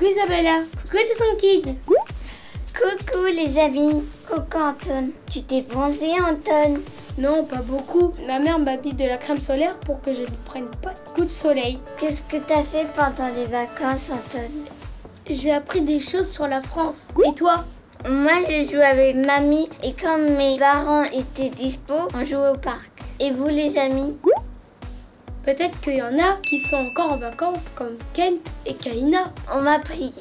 Coucou Isabella. Coucou les 5 kids. Coucou les amis. Coucou Anton. Tu t'es bronzé Anton? Non, pas beaucoup. Ma mère m'a mis de la crème solaire pour que je ne prenne pas de coups de soleil. Qu'est-ce que t'as fait pendant les vacances Anton? J'ai appris des choses sur la France. Et toi? Moi j'ai joué avec mamie et quand mes parents étaient dispo, on jouait au parc. Et vous les amis? Peut-être qu'il y en a qui sont encore en vacances comme Kent et Kaina. On m'a prié.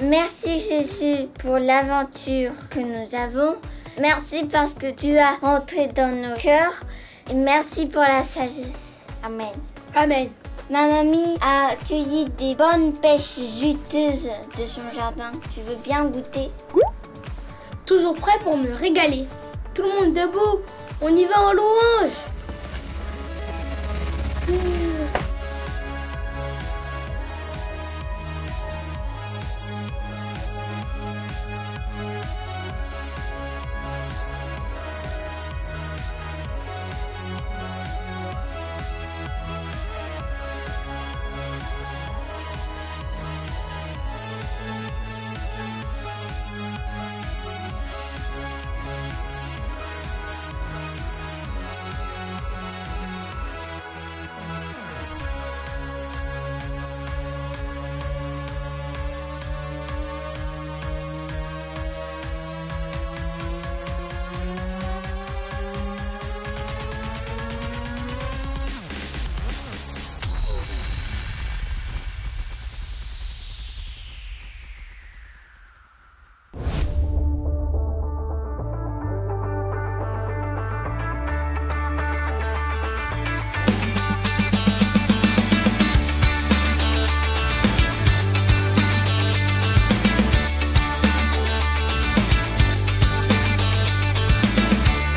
Merci Jésus pour l'aventure que nous avons. Merci parce que tu as rentré dans nos cœurs. Et merci pour la sagesse. Amen. Amen. Ma mamie a cueilli des bonnes pêches juteuses de son jardin. Tu veux bien goûter? Toujours prêt pour me régaler. Tout le monde debout. On y va en louange.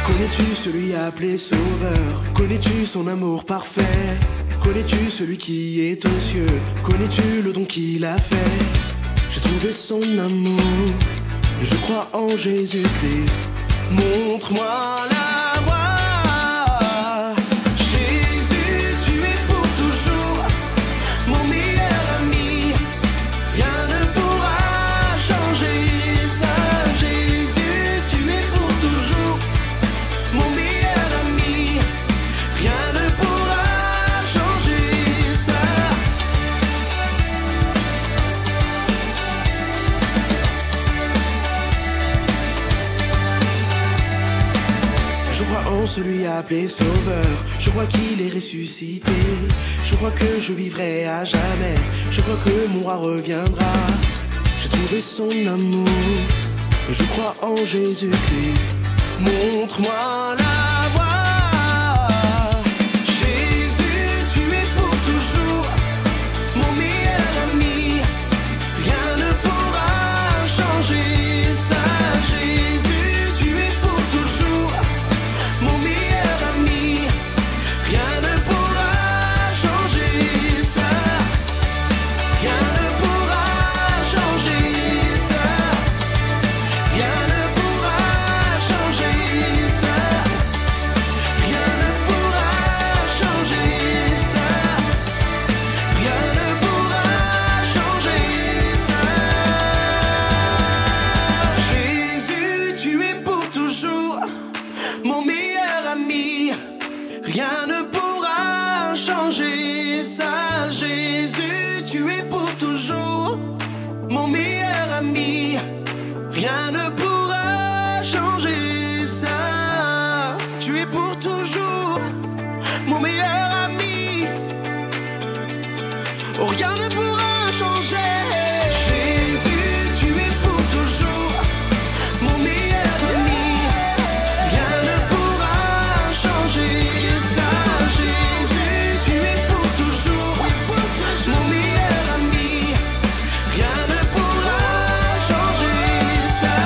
Connais-tu celui appelé Sauveur? Connais-tu son amour parfait? Connais-tu celui qui est aux cieux? Connais-tu le don qu'il a fait? J'ai trouvé son amour et je crois en Jésus-Christ. Montre-moi la voie. Jésus, tu es pour toujours mon meilleur ami. Rien ne pourra changer ça. Jésus, tu es pour toujours mon meilleur ami, rien ne pourra changer ça. Je crois en celui appelé Sauveur, je crois qu'il est ressuscité. Je crois que je vivrai à jamais, je crois que mon roi reviendra. J'ai trouvé son amour, et je crois en Jésus-Christ. Montre-moi la voie. Jésus, tu es pour toujours mon meilleur ami. Rien ne pourra changer ça. Jésus, tu es pour toujours mon meilleur ami. Rien ne pourra changer ça. Rien ne pourra changer ça. Rien ne pourra changer ça. Rien ne pourra changer ça. Rien ne pourra changer ça. Jésus, tu es pour toujours mon meilleur ami. Rien ne pourra changer ça. Jésus, tu es pour toujours mon meilleur ami. Rien ne pourra changer ça. Tu es pour toujours mon meilleur ami. Oh, rien ne pourra changer. Jésus, tu es pour toujours mon meilleur ami. Rien ne pourra changer ça. Jésus, tu es pour toujours mon meilleur ami. Rien ne pourra changer ça.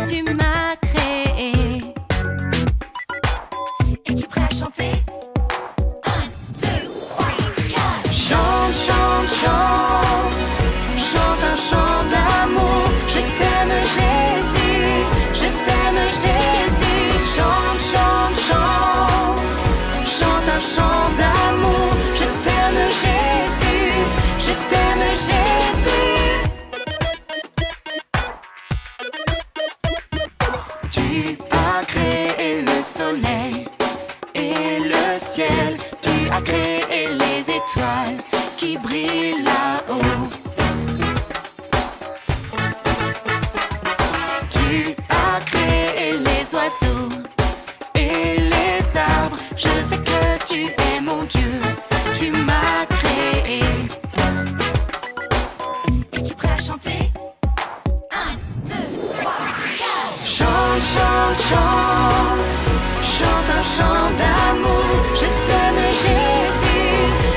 tu m'as créé. Es-tu prêt à chanter? 1, 2, 3, 4. Chante, chante, chante. Chante un chant d'amour. Je t'aime Jésus, je t'aime Jésus. Chante, chante, chante. Chante un chant d'amour. Je t'aime Jésus, je t'aime Jésus. Tu as créé le soleil et le ciel. Tu as créé les étoiles qui brillent là-haut. Tu as créé les oiseaux et les arbres. Je sais que tu es mon Dieu. Tu m'as créé. Es-tu prêt à chanter? 1, 2, 3, 4. Chante, chante, chante. Chante un chant d'amour. Je t'aime Jésus,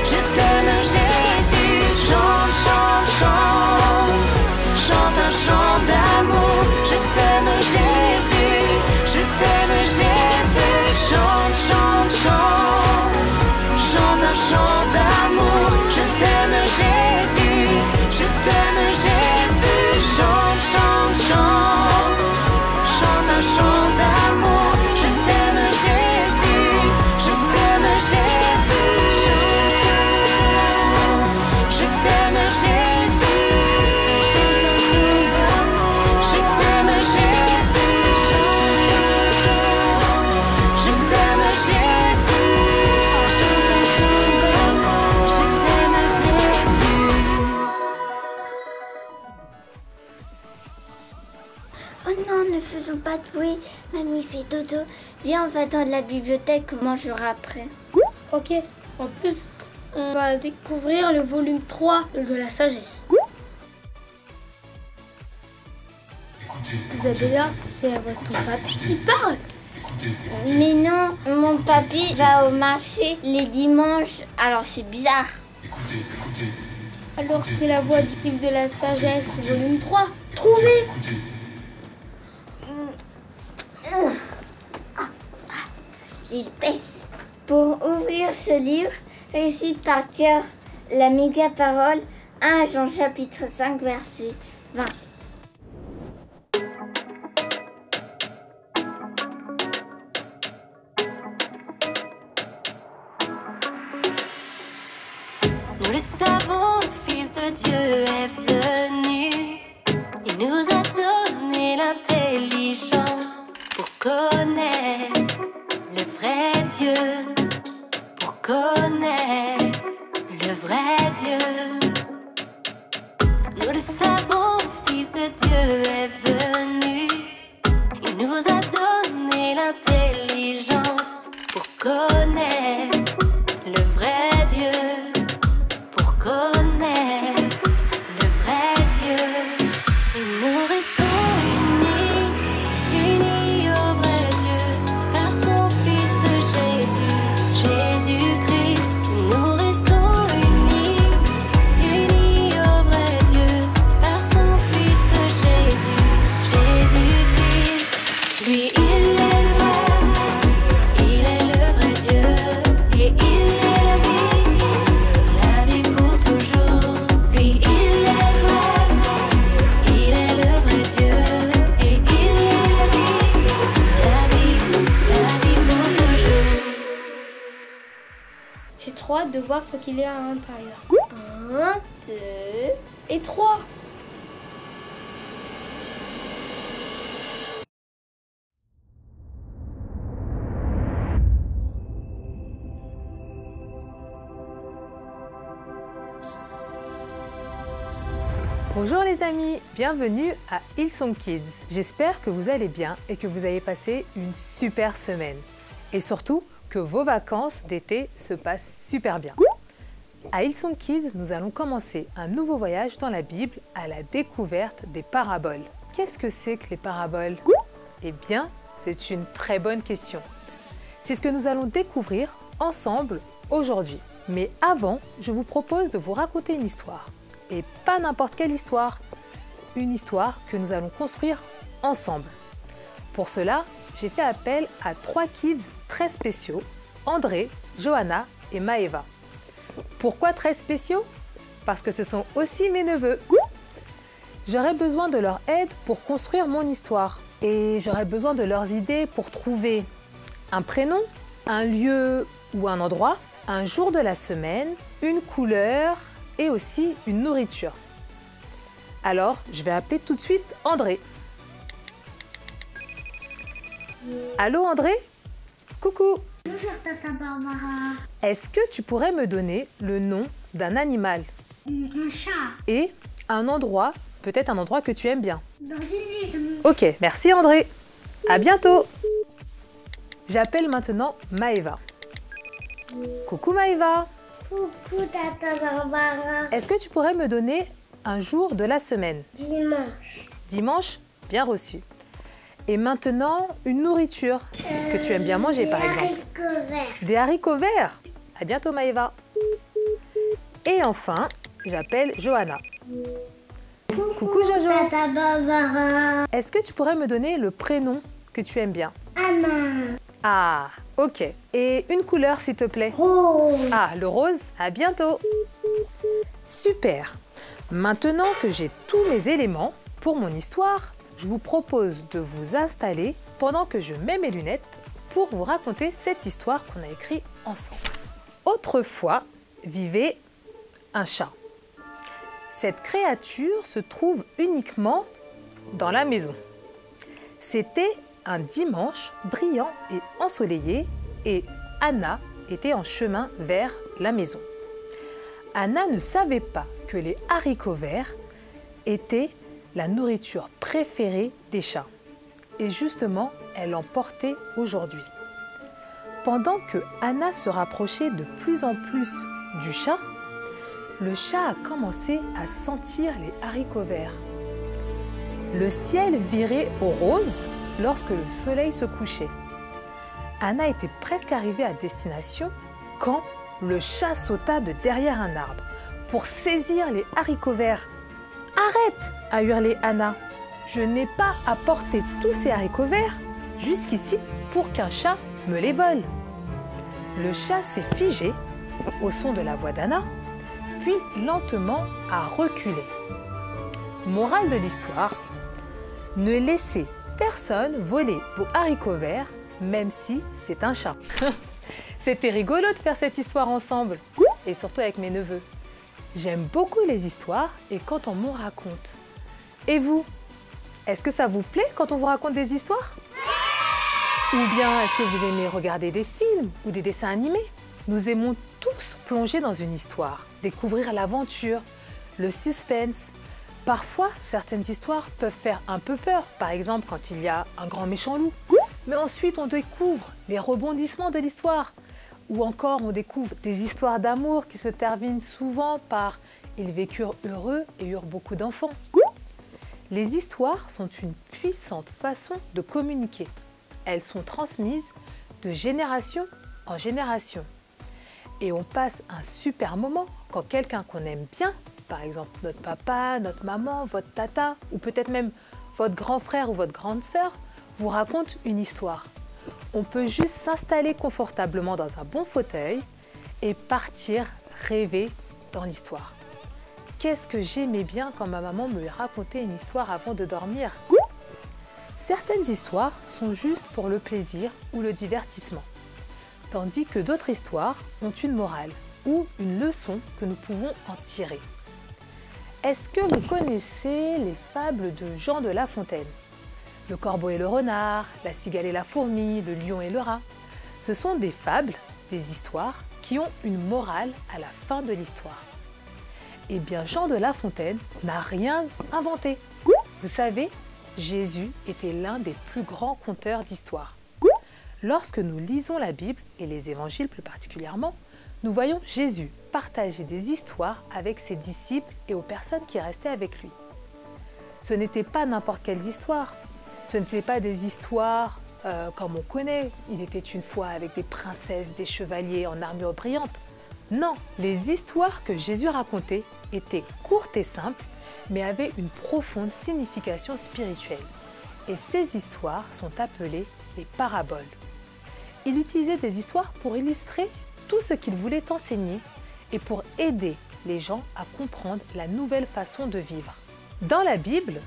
je t'aime Jésus. Chante, chante, chante. Chante un chant d'amour. Je t'aime Jésus, je t'aime Jésus. Chante, chante, chante. Chante un chant d'amour. Je t'aime Jésus, je t'aime Jésus. Chante, chante, chante. Chante un chant d'amour. Je t'aime Jésus, je t'aime Jésus. Je t'aime Jésus. Je t'aime Jésus. Je t'aime Jésus. Je t'aime Jésus. Oh non, ne faisons pas de bruit. Mamie fait dodo. Viens, on va dans la bibliothèque, on mangera après. Ok, en plus, on va découvrir le volume 3 de la sagesse. Isabella, c'est la voix de ton papy qui parle. Mais non, mon papy va au marché les dimanches, alors c'est bizarre. Alors c'est la voix du livre de la sagesse, volume 3. Trouvez! Il pèse. Pour ouvrir ce livre, récite par cœur la méga parole 1 Jean chapitre 5 verset 20. Nous le savons, le Fils de Dieu est venu. Il nous a donné l'intelligence pour connaître le vrai Dieu. Pour connaître le vrai Dieu. Nous le savons, le Fils de Dieu est venu. Il nous a donné l'intelligence pour connaître le vrai Dieu. Pour connaître le vrai Dieu. Et nous restons unis, unis au vrai Dieu, par son Fils Jésus, Jésus-Christ. Nous restons unis, unis au vrai Dieu, par son Fils Jésus, Jésus-Christ. Lui, il est le vrai, il est le vrai Dieu, et il est la vie pour toujours. Lui, il est vrai, il est le vrai Dieu, et il est la vie pour toujours. J'ai trop hâte de voir ce qu'il y a à l'intérieur. 1, 2 et 3. Bonjour les amis, bienvenue à Hillsong Kids. J'espère que vous allez bien et que vous avez passé une super semaine. Et surtout, que vos vacances d'été se passent super bien. À Hillsong Kids, nous allons commencer un nouveau voyage dans la Bible à la découverte des paraboles. Qu'est-ce que c'est que les paraboles? Eh bien, c'est une très bonne question. C'est ce que nous allons découvrir ensemble aujourd'hui. Mais avant, je vous propose de vous raconter une histoire. Et pas n'importe quelle histoire. Une histoire que nous allons construire ensemble. Pour cela, j'ai fait appel à 3 kids très spéciaux, André, Johanna et Maëva. Pourquoi très spéciaux? Parce que ce sont aussi mes neveux. J'aurais besoin de leur aide pour construire mon histoire. Et j'aurais besoin de leurs idées pour trouver un prénom, un lieu ou un endroit, un jour de la semaine, une couleur et aussi une nourriture. Alors, je vais appeler tout de suite André. Allô André? Coucou. Bonjour Tata Barbara. Est-ce que tu pourrais me donner le nom d'un animal Un chat. et un endroit, peut-être un endroit que tu aimes bien? Dans une maison. Ok, merci André. À bientôt. J'appelle maintenant Maëva. Coucou Maëva. Coucou Tata Barbara. Est-ce que tu pourrais me donner un jour de la semaine? Dimanche. Dimanche? Bien reçu. Et maintenant, une nourriture que tu aimes bien manger par exemple. Des haricots verts. Des haricots verts. À bientôt Maëva. Et enfin, j'appelle Johanna. Coucou Jojo. Tata Barbara. Est-ce que tu pourrais me donner le prénom que tu aimes bien? Anna. Ah, ok. Et une couleur s'il te plaît? Rose. Ah, le rose. À bientôt. Super. Maintenant que j'ai tous mes éléments pour mon histoire, je vous propose de vous installer pendant que je mets mes lunettes pour vous raconter cette histoire qu'on a écrite ensemble. Autrefois vivait un chat. Cette créature se trouve uniquement dans la maison. C'était un dimanche brillant et ensoleillé et Anna était en chemin vers la maison. Anna ne savait pas que les haricots verts étaient la nourriture préférée des chats. Et justement, elle en portait aujourd'hui. Pendant que Anna se rapprochait de plus en plus du chat, le chat a commencé à sentir les haricots verts. Le ciel virait au rose lorsque le soleil se couchait. Anna était presque arrivée à destination quand le chat sauta de derrière un arbre pour saisir les haricots verts. « Arrête !» a hurlé Anna. « Je n'ai pas apporté tous ces haricots verts jusqu'ici pour qu'un chat me les vole. » Le chat s'est figé au son de la voix d'Anna, puis lentement a reculé. Morale de l'histoire, ne laissez personne voler vos haricots verts, même si c'est un chat. C'était rigolo de faire cette histoire ensemble, et surtout avec mes neveux. J'aime beaucoup les histoires et quand on m'en raconte. Et vous, est-ce que ça vous plaît quand on vous raconte des histoires? Ou bien est-ce que vous aimez regarder des films ou des dessins animés? Nous aimons tous plonger dans une histoire, découvrir l'aventure, le suspense. Parfois, certaines histoires peuvent faire un peu peur, par exemple quand il y a un grand méchant loup. Mais ensuite, on découvre les rebondissements de l'histoire. Ou encore, on découvre des histoires d'amour qui se terminent souvent par « ils vécurent heureux et eurent beaucoup d'enfants ». Les histoires sont une puissante façon de communiquer. Elles sont transmises de génération en génération. Et on passe un super moment quand quelqu'un qu'on aime bien, par exemple notre papa, notre maman, votre tata, ou peut-être même votre grand frère ou votre grande sœur, vous raconte une histoire. On peut juste s'installer confortablement dans un bon fauteuil et partir rêver dans l'histoire. Qu'est-ce que j'aimais bien quand ma maman me racontait une histoire avant de dormir. Certaines histoires sont juste pour le plaisir ou le divertissement, tandis que d'autres histoires ont une morale ou une leçon que nous pouvons en tirer. Est-ce que vous connaissez les fables de Jean de La Fontaine? Le corbeau et le renard, la cigale et la fourmi, le lion et le rat. Ce sont des fables, des histoires qui ont une morale à la fin de l'histoire. Eh bien, Jean de La Fontaine n'a rien inventé. Vous savez, Jésus était l'un des plus grands conteurs d'histoire. Lorsque nous lisons la Bible, et les évangiles plus particulièrement, nous voyons Jésus partager des histoires avec ses disciples et aux personnes qui restaient avec lui. Ce n'étaient pas n'importe quelles histoires. Ce n'étaient pas des histoires comme on connaît. Il était une fois avec des princesses, des chevaliers en armure brillante. Non, les histoires que Jésus racontait étaient courtes et simples, mais avaient une profonde signification spirituelle. et ces histoires sont appelées les paraboles. Il utilisait des histoires pour illustrer tout ce qu'il voulait enseigner et pour aider les gens à comprendre la nouvelle façon de vivre. Dans la Bible,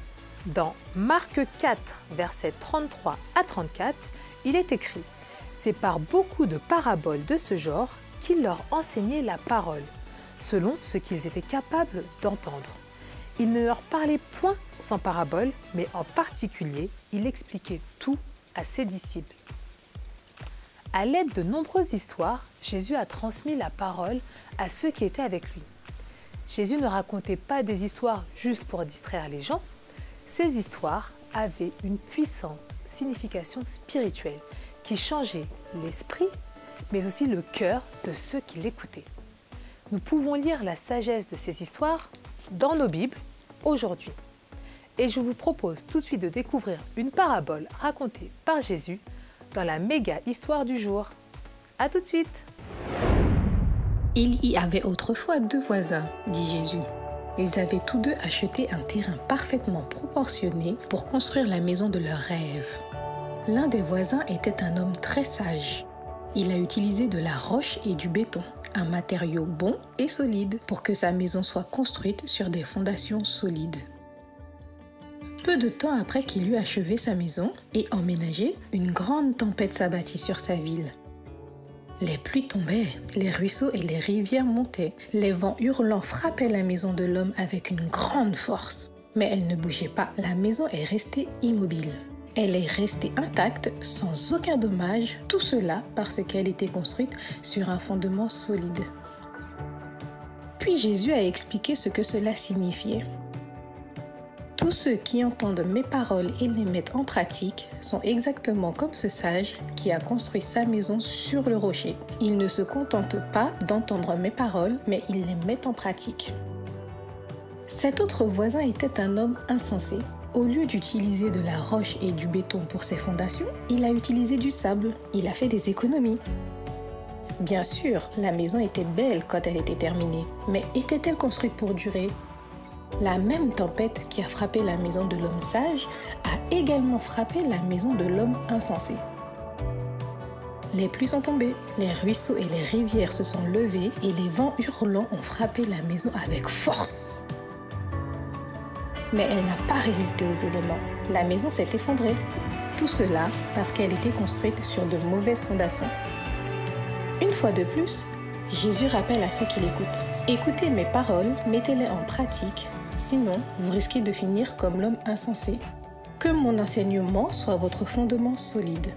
dans Marc 4, versets 33 à 34, il est écrit « C'est par beaucoup de paraboles de ce genre qu'il leur enseignait la parole, selon ce qu'ils étaient capables d'entendre. Il ne leur parlait point sans parabole, mais en particulier, il expliquait tout à ses disciples. » À l'aide de nombreuses histoires, Jésus a transmis la parole à ceux qui étaient avec lui. Jésus ne racontait pas des histoires juste pour distraire les gens. Ces histoires avaient une puissante signification spirituelle qui changeait l'esprit, mais aussi le cœur de ceux qui l'écoutaient. Nous pouvons lire la sagesse de ces histoires dans nos Bibles aujourd'hui. Et je vous propose tout de suite de découvrir une parabole racontée par Jésus dans la méga histoire du jour. À tout de suite! Il y avait autrefois 2 voisins, dit Jésus. Ils avaient tous 2 acheté un terrain parfaitement proportionné pour construire la maison de leurs rêves. L'un des voisins était un homme très sage. Il a utilisé de la roche et du béton, un matériau bon et solide, pour que sa maison soit construite sur des fondations solides. Peu de temps après qu'il eut achevé sa maison et emménagé, une grande tempête s'abattit sur sa ville. Les pluies tombaient, les ruisseaux et les rivières montaient, les vents hurlants frappaient la maison de l'homme avec une grande force. Mais elle ne bougeait pas, la maison est restée immobile. Elle est restée intacte, sans aucun dommage, tout cela parce qu'elle était construite sur un fondement solide. Puis Jésus a expliqué ce que cela signifiait. Tous ceux qui entendent mes paroles et les mettent en pratique sont exactement comme ce sage qui a construit sa maison sur le rocher. Il ne se contente pas d'entendre mes paroles, mais il les met en pratique. Cet autre voisin était un homme insensé. Au lieu d'utiliser de la roche et du béton pour ses fondations, il a utilisé du sable. Il a fait des économies. Bien sûr, la maison était belle quand elle était terminée, mais était-elle construite pour durer ? La même tempête qui a frappé la maison de l'homme sage a également frappé la maison de l'homme insensé. Les pluies sont tombées, les ruisseaux et les rivières se sont levés et les vents hurlants ont frappé la maison avec force. Mais elle n'a pas résisté aux éléments. La maison s'est effondrée. Tout cela parce qu'elle était construite sur de mauvaises fondations. Une fois de plus, Jésus rappelle à ceux qui l'écoutent. Écoutez mes paroles, mettez-les en pratique, sinon vous risquez de finir comme l'homme insensé. Que mon enseignement soit votre fondement solide.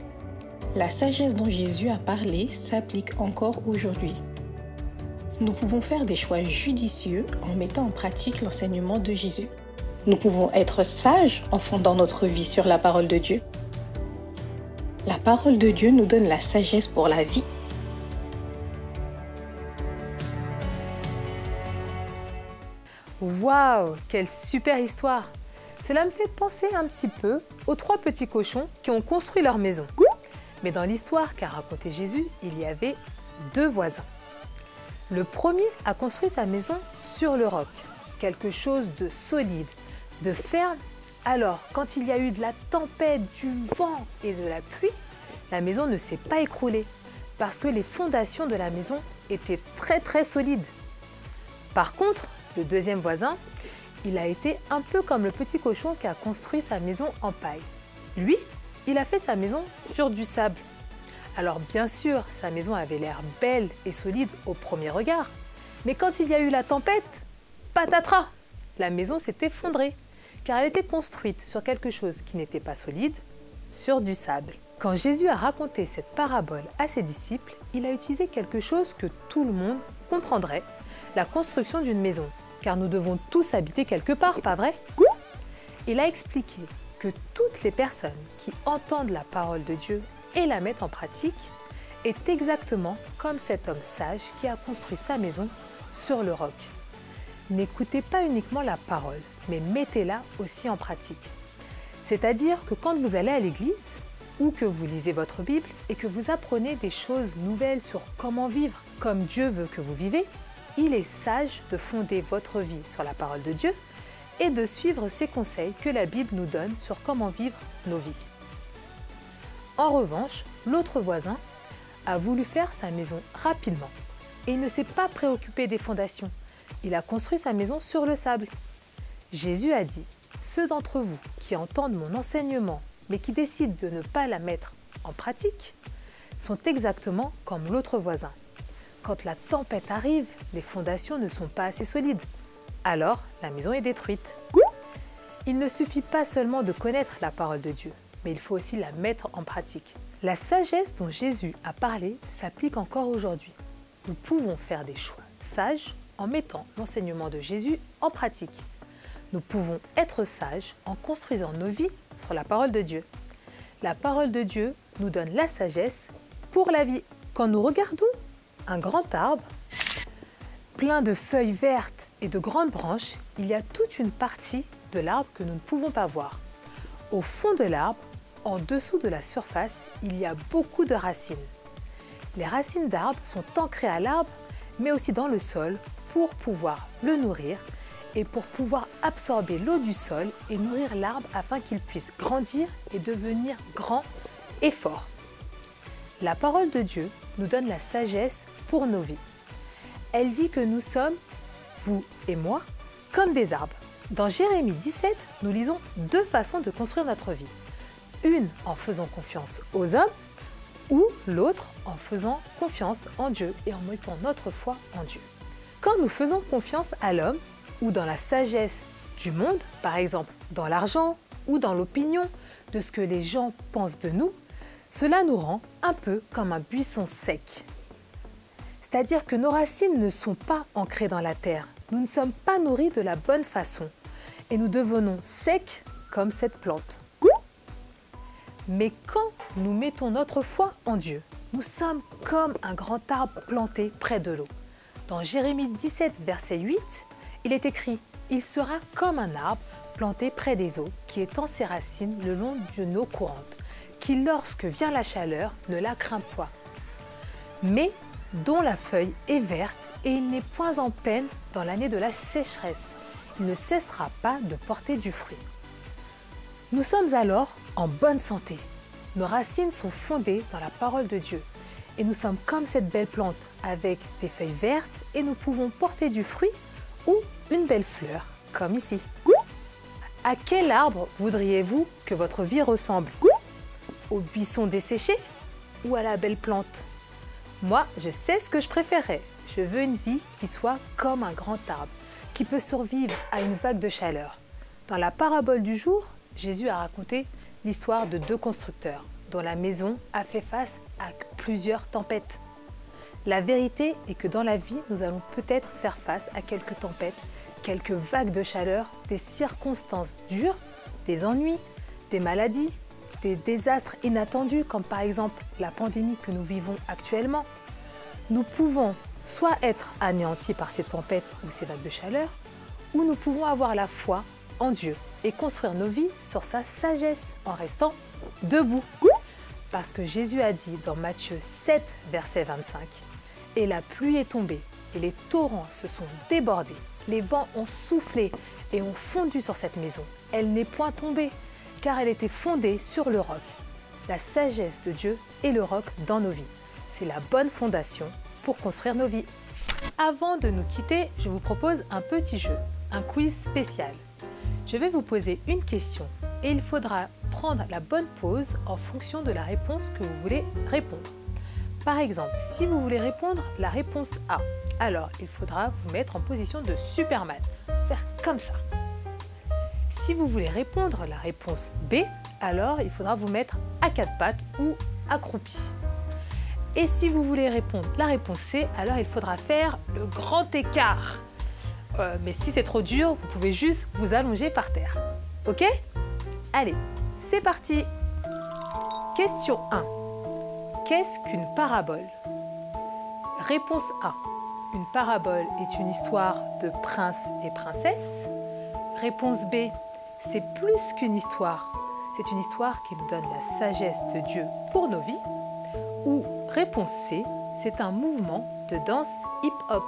La sagesse dont Jésus a parlé s'applique encore aujourd'hui. Nous pouvons faire des choix judicieux en mettant en pratique l'enseignement de Jésus. Nous pouvons être sages en fondant notre vie sur la parole de Dieu. La parole de Dieu nous donne la sagesse pour la vie. Waouh, quelle super histoire! Cela me fait penser un petit peu aux 3 petits cochons qui ont construit leur maison. Mais dans l'histoire qu'a raconté Jésus, il y avait 2 voisins. Le premier a construit sa maison sur le roc, quelque chose de solide, de ferme. Alors, quand il y a eu de la tempête, du vent et de la pluie, la maison ne s'est pas écroulée parce que les fondations de la maison étaient très solides. Par contre, le deuxième voisin, il a été un peu comme le petit cochon qui a construit sa maison en paille. Lui, il a fait sa maison sur du sable. Alors bien sûr, sa maison avait l'air belle et solide au premier regard. Mais quand il y a eu la tempête, patatras, la maison s'est effondrée, car elle était construite sur quelque chose qui n'était pas solide, sur du sable. Quand Jésus a raconté cette parabole à ses disciples, il a utilisé quelque chose que tout le monde comprendrait, la construction d'une maison. Car nous devons tous habiter quelque part, pas vrai? Il a expliqué que toutes les personnes qui entendent la parole de Dieu et la mettent en pratique est exactement comme cet homme sage qui a construit sa maison sur le roc. N'écoutez pas uniquement la parole, mais mettez-la aussi en pratique. C'est-à-dire que quand vous allez à l'église ou que vous lisez votre Bible et que vous apprenez des choses nouvelles sur comment vivre comme Dieu veut que vous vivez, il est sage de fonder votre vie sur la parole de Dieu, et de suivre ces conseils que la Bible nous donne sur comment vivre nos vies. En revanche, l'autre voisin a voulu faire sa maison rapidement et il ne s'est pas préoccupé des fondations. Il a construit sa maison sur le sable. Jésus a dit, « Ceux d'entre vous qui entendent mon enseignement mais qui décident de ne pas la mettre en pratique sont exactement comme l'autre voisin. Quand la tempête arrive, les fondations ne sont pas assez solides. Alors, la maison est détruite. » Il ne suffit pas seulement de connaître la parole de Dieu, mais il faut aussi la mettre en pratique. La sagesse dont Jésus a parlé s'applique encore aujourd'hui. Nous pouvons faire des choix sages en mettant l'enseignement de Jésus en pratique. Nous pouvons être sages en construisant nos vies sur la parole de Dieu. La parole de Dieu nous donne la sagesse pour la vie. Quand nous regardons un grand arbre, plein de feuilles vertes et de grandes branches, il y a toute une partie de l'arbre que nous ne pouvons pas voir. Au fond de l'arbre, en dessous de la surface, il y a beaucoup de racines. Les racines d'arbre sont ancrées à l'arbre, mais aussi dans le sol pour pouvoir le nourrir et pour pouvoir absorber l'eau du sol et nourrir l'arbre afin qu'il puisse grandir et devenir grand et fort. La parole de Dieu nous donne la sagesse pour nos vies. Elle dit que nous sommes, vous et moi, comme des arbres. Dans Jérémie 17, nous lisons deux façons de construire notre vie. Une en faisant confiance aux hommes ou l'autre en faisant confiance en Dieu et en mettant notre foi en Dieu. Quand nous faisons confiance à l'homme ou dans la sagesse du monde, par exemple dans l'argent ou dans l'opinion de ce que les gens pensent de nous, cela nous rend un peu comme un buisson sec. C'est-à-dire que nos racines ne sont pas ancrées dans la terre, nous ne sommes pas nourris de la bonne façon et nous devenons secs comme cette plante. Mais quand nous mettons notre foi en Dieu, nous sommes comme un grand arbre planté près de l'eau. Dans Jérémie 17, verset 8, il est écrit « Il sera comme un arbre planté près des eaux, qui étend ses racines le long d'une eau courante, qui lorsque vient la chaleur ne la craint point, mais dont la feuille est verte et il n'est point en peine dans l'année de la sécheresse. Il ne cessera pas de porter du fruit. » Nous sommes alors en bonne santé. Nos racines sont fondées dans la parole de Dieu. Et nous sommes comme cette belle plante avec des feuilles vertes et nous pouvons porter du fruit ou une belle fleur, comme ici. À quel arbre voudriez-vous que votre vie ressemble? Au buisson desséché ou à la belle plante? Moi, je sais ce que je préférerais. Je veux une vie qui soit comme un grand arbre, qui peut survivre à une vague de chaleur. Dans la parabole du jour, Jésus a raconté l'histoire de deux constructeurs dont la maison a fait face à plusieurs tempêtes. La vérité est que dans la vie, nous allons peut-être faire face à quelques tempêtes, quelques vagues de chaleur, des circonstances dures, des ennuis, des maladies, des désastres inattendus comme par exemple la pandémie que nous vivons actuellement. Nous pouvons soit être anéantis par ces tempêtes ou ces vagues de chaleur, ou nous pouvons avoir la foi en Dieu et construire nos vies sur sa sagesse en restant debout. Parce que Jésus a dit dans Matthieu 7, verset 25, « Et la pluie est tombée, et les torrents se sont débordés. Les vents ont soufflé et ont fondu sur cette maison. Elle n'est point tombée, car elle était fondée sur le roc. » La sagesse de Dieu est le roc dans nos vies. C'est la bonne fondation pour construire nos vies. Avant de nous quitter, je vous propose un petit jeu, un quiz spécial. Je vais vous poser une question et il faudra prendre la bonne pause en fonction de la réponse que vous voulez répondre. Par exemple, si vous voulez répondre la réponse A, alors il faudra vous mettre en position de Superman, faire comme ça. Si vous voulez répondre la réponse B, alors il faudra vous mettre à quatre pattes ou accroupi. Et si vous voulez répondre la réponse C, alors il faudra faire le grand écart. Mais si c'est trop dur, vous pouvez juste vous allonger par terre. Ok? Allez, c'est parti! Question 1. Qu'est-ce qu'une parabole? Réponse A. Une parabole est une histoire de prince et princesse. Réponse B. C'est plus qu'une histoire. C'est une histoire qui nous donne la sagesse de Dieu pour nos vies. Ou réponse C. C'est un mouvement de danse hip-hop.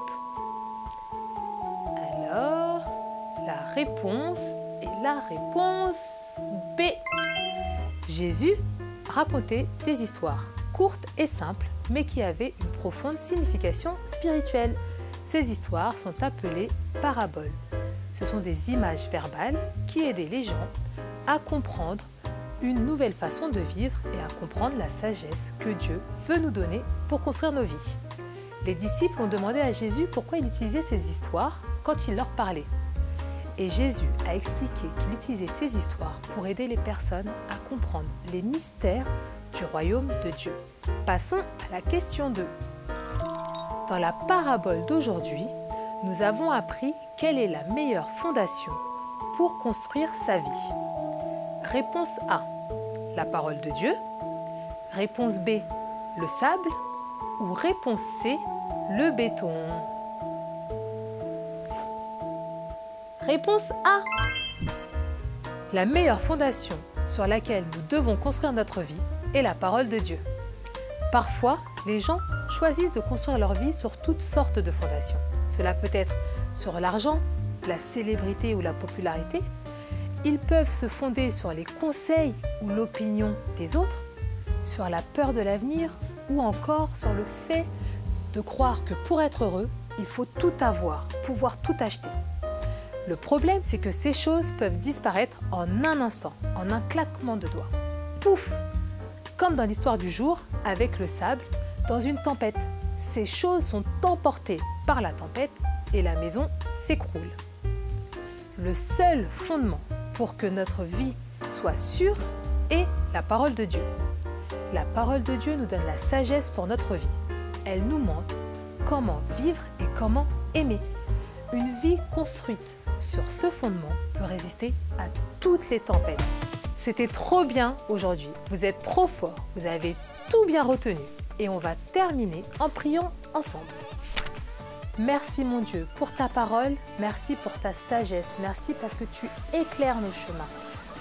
Alors, la réponse est la réponse B. Jésus racontait des histoires courtes et simples, mais qui avaient une profonde signification spirituelle. Ces histoires sont appelées paraboles. Ce sont des images verbales qui aidaient les gens à comprendre une nouvelle façon de vivre et à comprendre la sagesse que Dieu veut nous donner pour construire nos vies. Les disciples ont demandé à Jésus pourquoi il utilisait ces histoires quand il leur parlait. Et Jésus a expliqué qu'il utilisait ces histoires pour aider les personnes à comprendre les mystères du royaume de Dieu. Passons à la question 2. Dans la parabole d'aujourd'hui, nous avons appris quelle est la meilleure fondation pour construire sa vie. Réponse A, la parole de Dieu. Réponse B, le sable. Ou réponse C, le béton. Réponse A. La meilleure fondation sur laquelle nous devons construire notre vie est la parole de Dieu. Parfois, les gens choisissent de construire leur vie sur toutes sortes de fondations. Cela peut être sur l'argent, la célébrité ou la popularité. Ils peuvent se fonder sur les conseils ou l'opinion des autres, sur la peur de l'avenir ou encore sur le fait de croire que pour être heureux, il faut tout avoir, pouvoir tout acheter. Le problème, c'est que ces choses peuvent disparaître en un instant, en un claquement de doigts. Pouf! Comme dans l'histoire du jour, avec le sable, dans une tempête. Ces choses sont emportées par la tempête et la maison s'écroule. Le seul fondement pour que notre vie soit sûre est la parole de Dieu. La parole de Dieu nous donne la sagesse pour notre vie. Elle nous montre comment vivre et comment aimer. Une vie construite sur ce fondement peut résister à toutes les tempêtes. C'était trop bien aujourd'hui. Vous êtes trop forts. Vous avez tout bien retenu. Et on va terminer en priant ensemble. Merci mon Dieu pour ta parole. Merci pour ta sagesse. Merci parce que tu éclaires nos chemins.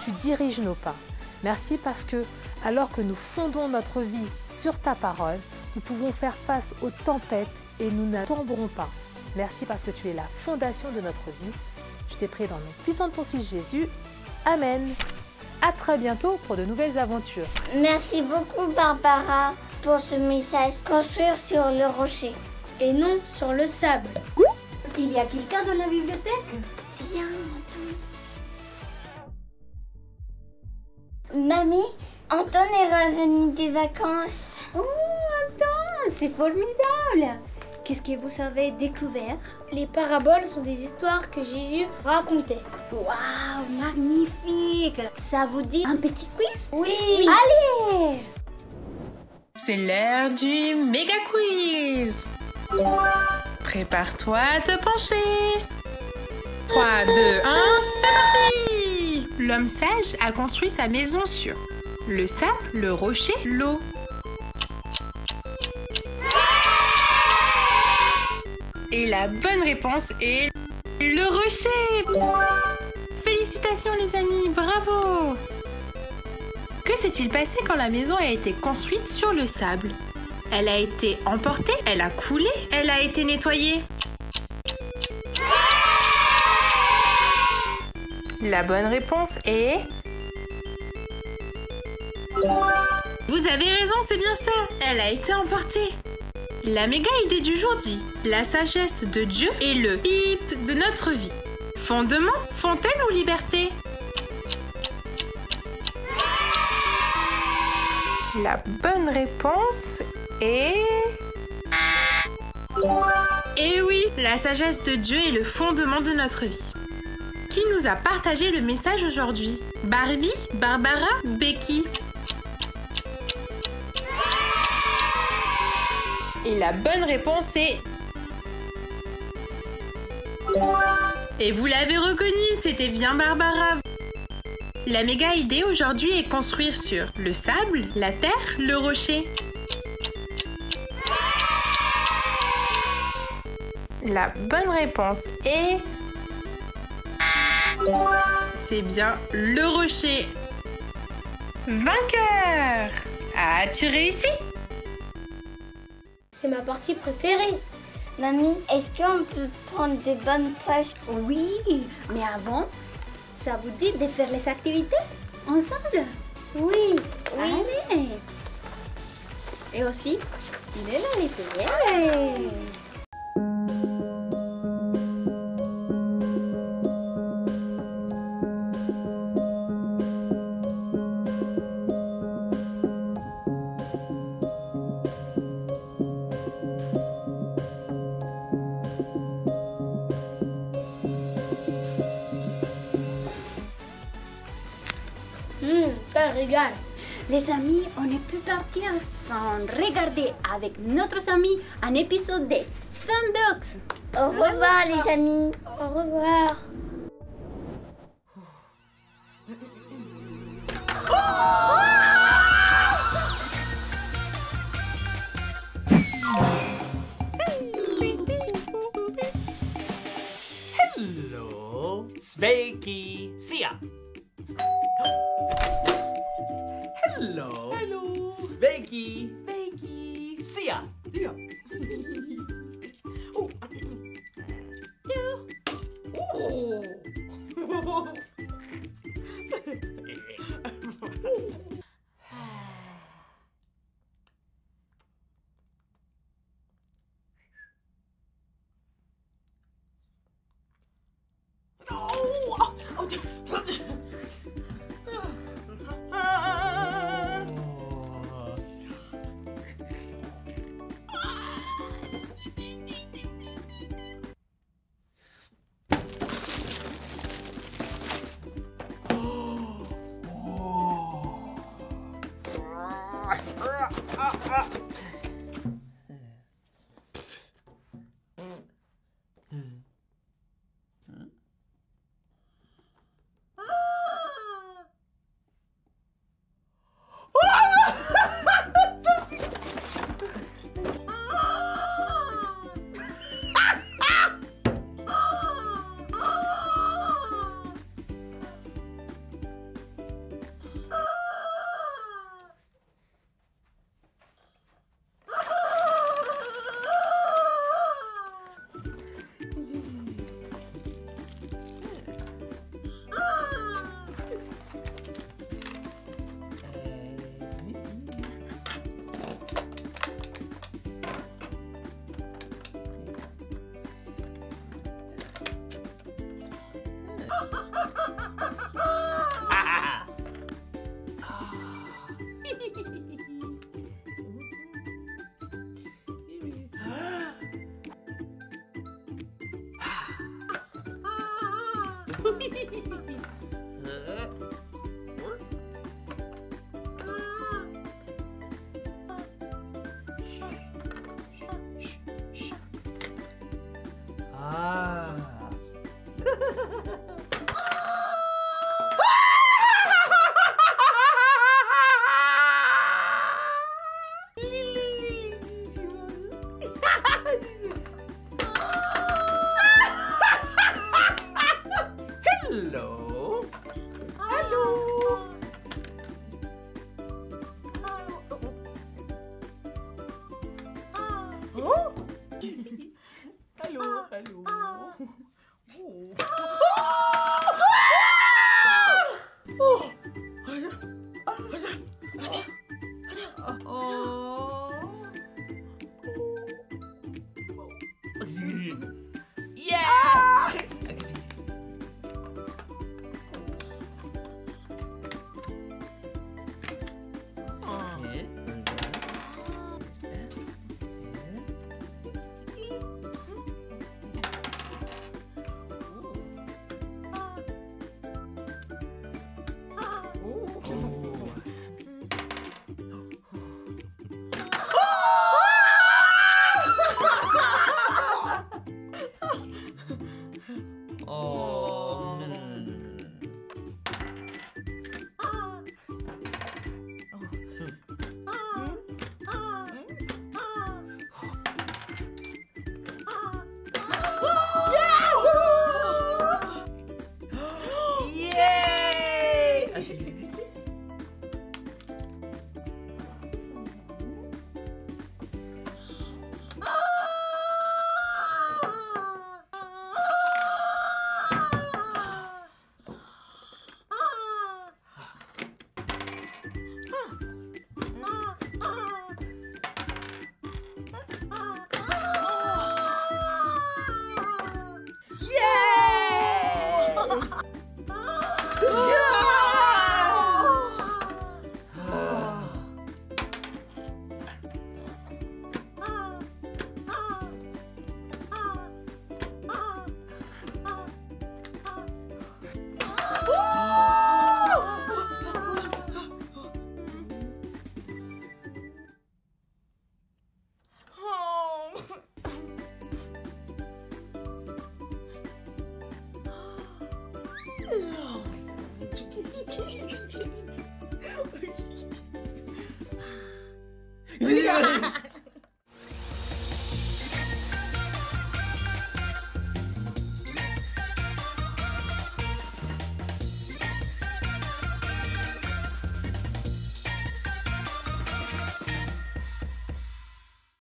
Tu diriges nos pas. Merci parce que, alors que nous fondons notre vie sur ta parole, nous pouvons faire face aux tempêtes et nous ne tomberons pas. Merci parce que tu es la fondation de notre vie. Je t'ai prié dans le nom puissant de ton Fils Jésus. Amen. À très bientôt pour de nouvelles aventures. Merci beaucoup Barbara pour ce message. Construire sur le rocher. Et non sur le sable. Il y a quelqu'un dans la bibliothèque? Viens, Anton. Mamie, Anton est revenu des vacances. Oh, Anton, c'est formidable! Qu'est-ce que vous avez découvert? Les paraboles sont des histoires que Jésus racontait. Waouh, magnifique! Ça vous dit un petit quiz? Oui! Allez! C'est l'heure du méga quiz. Prépare-toi à te pencher. 3, 2, 1, c'est parti! L'homme sage a construit sa maison sur le sable, le rocher, l'eau. Et la bonne réponse est le rocher. Félicitations les amis, bravo! Que s'est-il passé quand la maison a été construite sur le sable? Elle a été emportée? Elle a coulé? Elle a été nettoyée? La bonne réponse est... Vous avez raison, c'est bien ça! Elle a été emportée! La méga idée du jour dit « La sagesse de Dieu est le pip de notre vie. Fondement, fontaine ou liberté ?» La bonne réponse est... Eh oui, la sagesse de Dieu est le fondement de notre vie. Qui nous a partagé le message aujourd'hui? Barbie, Barbara, Becky? Et la bonne réponse est... Et vous l'avez reconnu, c'était bien Barbara. La méga idée aujourd'hui est construire sur le sable, la terre, le rocher. La bonne réponse est... C'est bien le rocher. Vainqueur! As-tu réussi? C'est ma partie préférée. Mamie, est-ce qu'on peut prendre de bonnes poches? Oui, mais avant, ça vous dit de faire les activités ensemble? Oui, oui. Allez. Et aussi, de la nettoyer. Quel régal. Les amis, on ne peut partir sans regarder avec notre amis un épisode de Funbox. Au revoir les amis. Au revoir. Hello, Sveiki, Sia. Hello, Sveiki, Sia. Oh. Oh.